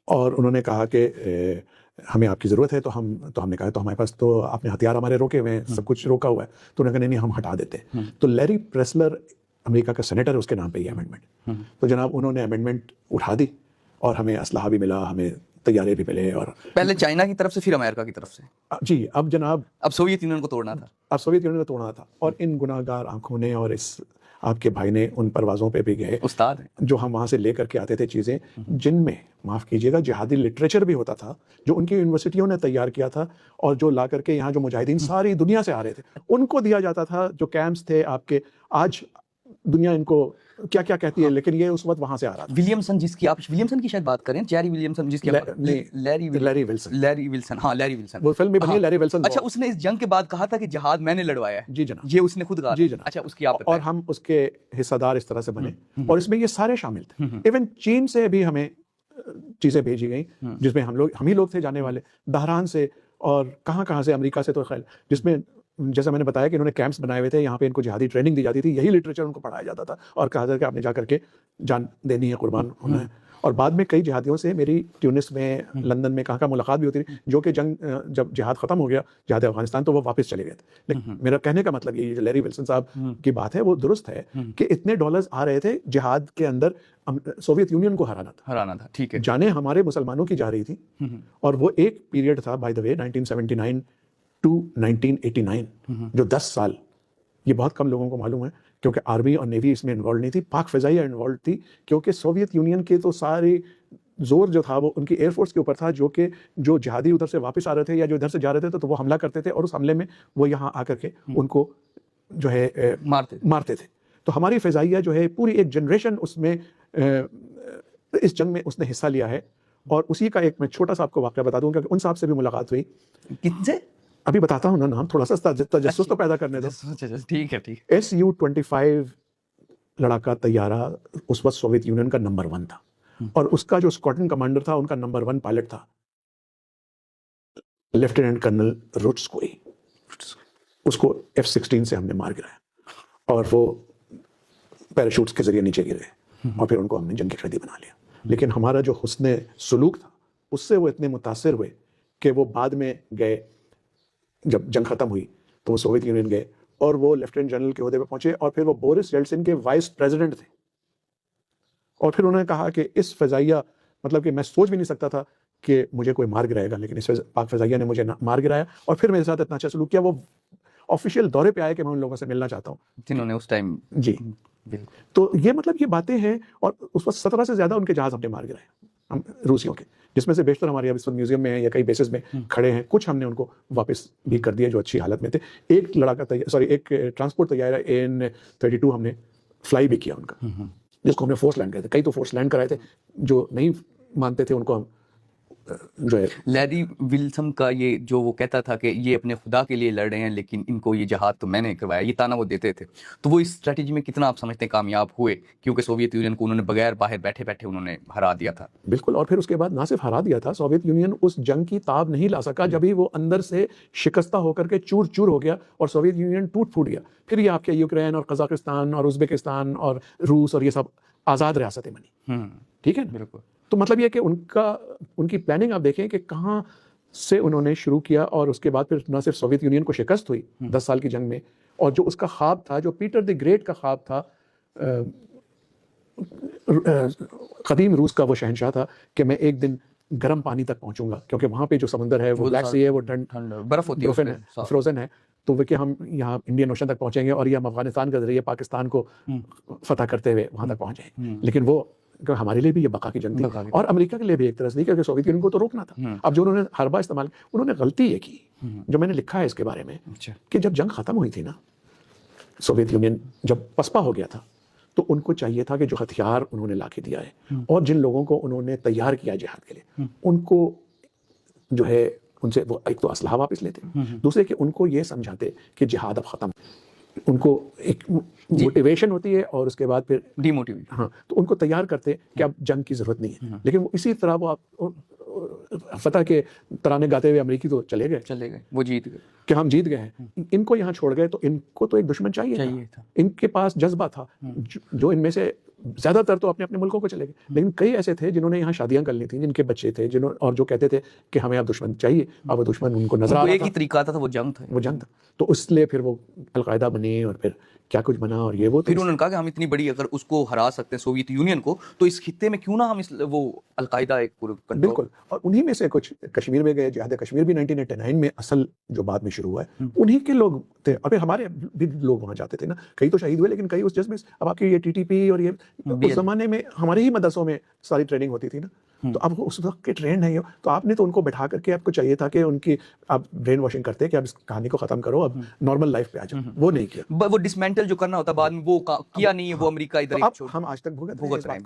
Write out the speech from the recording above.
और उन्होंने कहा कि हमें आपकी ज़रूरत है, तो हमने कहा तो हमारे पास तो आपने हथियार हमारे रोके हुए हैं, सब कुछ रोका हुआ है। तो उन्होंने कहा नहीं हम हटा देते हैं। तो लैरी प्रेसलर अमेरिका का सेनेटर है, उसके नाम पे ये अमेंडमेंट। तो जनाब उन्होंने अमेंडमेंट उठा दी और हमें असलहा भी मिला, हमें तैयारे भी मिले। और पहले चाइना की तरफ से, फिर अमेरिका की तरफ से। जी, अब जनाब अब सोवियत यूनियन को तोड़ना था। अब सोवियत यूनियन को तोड़ना था। और इन गुनाहगार आंखों ने और इस आपके भाई ने उन परवाज़ों पे भी गए, उस्ताद हैं जो हम वहाँ से लेकर के आते थे चीज़ें, जिनमें माफ़ कीजिएगा जिहादी लिटरेचर भी होता था, जो उनकी यूनिवर्सिटियों ने तैयार किया था, और जो ला करके यहाँ जो मुजाहिदीन सारी दुनिया से आ रहे थे उनको दिया जाता था। जो कैंप्स थे आपके, आज दुनिया इनको क्या क्या कहती है, लेकिन ये उस वक्त वहाँ से आ रहा था। विलियमसन, जिसकी आप विलियमसन की शायद बात करें, जेरी विलियमसन, जिसकी लैरी विल्सन, हाँ लैरी विल्सन, वो फिल्म भी बनी है लैरी विल्सन। अच्छा, उसने इस जंग के बाद कहा था कि जिहाद मैंने लड़वाया है। जी जनाब, ये उसने खुद कहा। जी जनाब। अच्छा, उसकी आप और हम उसके हिस्सेदार इस तरह से बने, और इसमें ये सारे शामिल थे। इवन चीन से भी हमें चीज़ें भेजी गई, जिसमें हम ही लोग थे जाने वाले, बहरान से और कहाँ से, अमेरिका से, तो खैर जिसमें जैसा मैंने बताया कि इन्होंने कैंप्स बनाए हुए थे, यहाँ पे इनको जिहादी ट्रेनिंग दी जाती थी, यही लिटरेचर उनको पढ़ाया जाता था और कहा था कि आपने जा करके जान देनी है, कुर्बान होना है। और बाद में कई जिहादियों से मेरी ट्यूनिस में, लंदन में कहाँ मुलाकात भी होती थी, जो कि जब जिहाद ख़त्म हो गया, जिहाद अफगानिस्तान, तो वो वापस चले गए थे। लेकिन मेरा कहने का मतलब ये जो लैरी विल्सन साहब की बात है वो दुरुस्त है कि इतने डॉलर्स आ रहे थे जिहाद के अंदर, सोवियत यूनियन को हराना था, ठीक है, जाने हमारे मुसलमानों की जा रही थी। और वो एक पीरियड था, बाय द वे, 1979 टू 1989, जो 10 साल, ये बहुत कम लोगों को मालूम है, क्योंकि आर्मी और नेवी इसमें इन्वॉल्व नहीं थी, पाक फ़िज़ाइया इन्वॉल्व थी, क्योंकि सोवियत यूनियन के तो सारे जोर जो था वो उनकी एयरफोर्स के ऊपर था, जो जिहादी उधर से वापस आ रहे थे या जो इधर से जा रहे थे, तो वो हमला करते थे, और उस हमले में वो यहाँ आकर के उनको जो है मारते थे। तो हमारी फ़िज़ाइया जो है, पूरी एक जनरेशन उसमें इस जंग में उसने हिस्सा लिया है। और उसी का एक मैं छोटा सा आपको वाक़या बता दूँ, क्योंकि उन साहब से भी मुलाकात हुई। किससे? अभी बताता हूँ ना नाम, थोड़ा सा तजस्सुस तो पैदा करने दो। ठीक है। SU-25 लड़ाका तैयारा उस वक्त सोवियत यूनियन का नंबर 1 था, और उसका जो स्क्वाड्रन कमांडर था, उनका नंबर 1 पायलट था लेफ्टिनेंट कर्नल रुट्स्कोई। उसको F-16 से हमने मार गिराया, और वो पैराशूट्स के जरिए नीचे गिरे, और फिर उनको हमने जंग के कैदी बना लिया। लेकिन हमारा जो हुस्ने सुलूक था, उससे वो इतने मुतासिर हुए कि वो बाद में गए, जब जंग खत्म हुई तो वो सोवियत यूनियन गए, और वो लेफ्टिनेंट जनरल के ओहदे पे पहुंचे, और फिर वो बोरिस येल्सिन के वाइस प्रेसिडेंट थे। और फिर उन्होंने कहा कि इस फ़िज़ाइया, मतलब कि मैं सोच भी नहीं सकता था कि मुझे कोई मार गिराएगा, लेकिन इस पाक फ़िज़ाइया ने मुझे मार गिराया, और फिर मेरे साथ इतना अच्छा सलूक किया। वो ऑफिशियल दौरे पे आए कि मैं उन लोगों से मिलना चाहता हूँ, जिन्होंने उस टाइम। जी, तो ये मतलब ये बातें हैं। और उस वक्त 17 से ज़्यादा उनके जहाज़ हमने मार गिराए, हम रूसियों के, जिसमें से बेशतर हमारे अब इस वक्त म्यूजियम में हैं या कई बेसेस में खड़े हैं। कुछ हमने उनको वापस भी कर दिया जो अच्छी हालत में थे। एक एक ट्रांसपोर्ट तैयारा AN-32 हमने फ्लाई भी किया उनका, जिसको हमने फोर्स लैंड कराए थे। कई तो फोर्स लैंड कराए थे, जो नहीं मानते थे उनको हम जो है। लैरी विल्सन का ये जो वो कहता था कि ये अपने खुदा के लिए लड़ रहे हैं, लेकिन इनको ये जहाद तो मैंने करवाया, ये ताना वो देते थे। तो वो इस स्ट्रेटजी में कितना आप समझते हैं कामयाब हुए, क्योंकि सोवियत यूनियन को उन्होंने बगैर बाहर बैठे बैठे उन्होंने हरा दिया था। बिल्कुल। और फिर उसके बाद ना सिर्फ हरा दिया था, सोवियत यूनियन उस जंग की ताब नहीं ला सका, जब ही वो अंदर से शिकस्ता होकर के चूर चूर हो गया और सोवियत यूनियन टूट फूट गया। फिर ये आपके यूक्रेन और कजाकिस्तान और उज़्बेकिस्तान और रूस और ये सब आज़ाद रियासतें बनी, ठीक है। बिल्कुल। तो मतलब ये कि उनकी प्लानिंग आप देखें कि कहाँ से उन्होंने शुरू किया, और उसके बाद फिर न सिर्फ सोवियत यूनियन को शिकस्त हुई 10 साल की जंग में, और जो उसका ख्वाब था, जो पीटर द ग्रेट का ख्वाब था, कदीम रूस का वो शहंशाह था कि मैं एक दिन गर्म पानी तक पहुंचूंगा, क्योंकि वहाँ पे जो समंदर है वो ब्लैक सी है, वो बर्फ होती है, फ्रोजन है। तो वे कि हम यहाँ इंडियन ओशन तक पहुंचेंगे, और ये हम अफगानिस्तान के जरिए पाकिस्तान को फतह करते हुए वहाँ तक पहुँचे। लेकिन वो हमारे लिए भी ये बका की जंग थी, और अमेरिका के लिए भी एक तरह से थी, क्योंकि सोवियत यूनियन को तो रोकना था। अब जो उन्होंने हरबा इस्तेमाल, उन्होंने गलती ये की, जो मैंने लिखा है इसके बारे में, कि जब जंग खत्म हुई थी ना, सोवियत यूनियन जब पसपा हो गया था, तो उनको चाहिए था कि जो हथियार उन्होंने लाके दिया है और जिन लोगों को उन्होंने तैयार किया जिहाद के लिए, उनको जो है उनसे वो एक तो असलहा वापस लेते, दूसरे कि उनको ये समझाते कि जिहाद अब ख़त्म, उनको एक मोटिवेशन होती है और उसके बाद फिर डीमोटिवेट। हाँ, तो उनको तैयार करते कि अब जंग की ज़रूरत नहीं है। लेकिन वो इसी तरह वो आप फतह के तराने गाते हुए अमेरिकी तो चले गए, वो जीत गए कि हम जीत गए हैं। इनको यहाँ छोड़ गए, तो इनको तो एक दुश्मन चाहिए था। इनके पास जज्बा था, जो इनमें से ज्यादातर तो अपने अपने मुल्कों को चले गए, लेकिन कई ऐसे थे जिन्होंने यहाँ शादियां कर ली थी, जिनके बच्चे थे, और जो कहते थे कि हमें अब दुश्मन चाहिए, अब वो दुश्मन उनको नजर आ उनको रहा एक ही तरीका आता था, वो जंग था। वो जंग था। तो इसलिए फिर वो अलकायदा बनी और फिर क्या कुछ बना और ये वो। तो फिर उन्होंने कहा कि हम इतनी बड़ी अगर उसको हरा सकते हैं सोवियत यूनियन को, तो इस खित्ते में क्यों ना हम वो अलकायदा एक पूरा कंट्रोल। बिल्कुल, और उन्हीं में से कुछ कश्मीर में गए। जिहाद कश्मीर भी 1989 में असल जो बाद में शुरू हुआ है, उन्हीं के लोग थे। और फिर हमारे भी लोग वहां जाते थे ना, कई तो शहीद हुए, लेकिन कई उस जज्बे से। अब आपकी ये टीटीपी और ये उस जमाने में हमारे ही मदरसों में सारी ट्रेनिंग होती थी ना, तो अब उस वक्त के ट्रेंड है, तो आपने तो उनको बैठा करके, आपको चाहिए था कि उनकी आप ब्रेन वॉशिंग करते कि अब इस कहानी को खत्म करो, अब नॉर्मल लाइफ पे आ जाओ। वो नहीं किया। वो डिसमेंटल जो करना होता बाद में वो किया नहीं है, वो अमेरिका इधर तो अब हम आज तक भुगत रहे हैं इस बात को।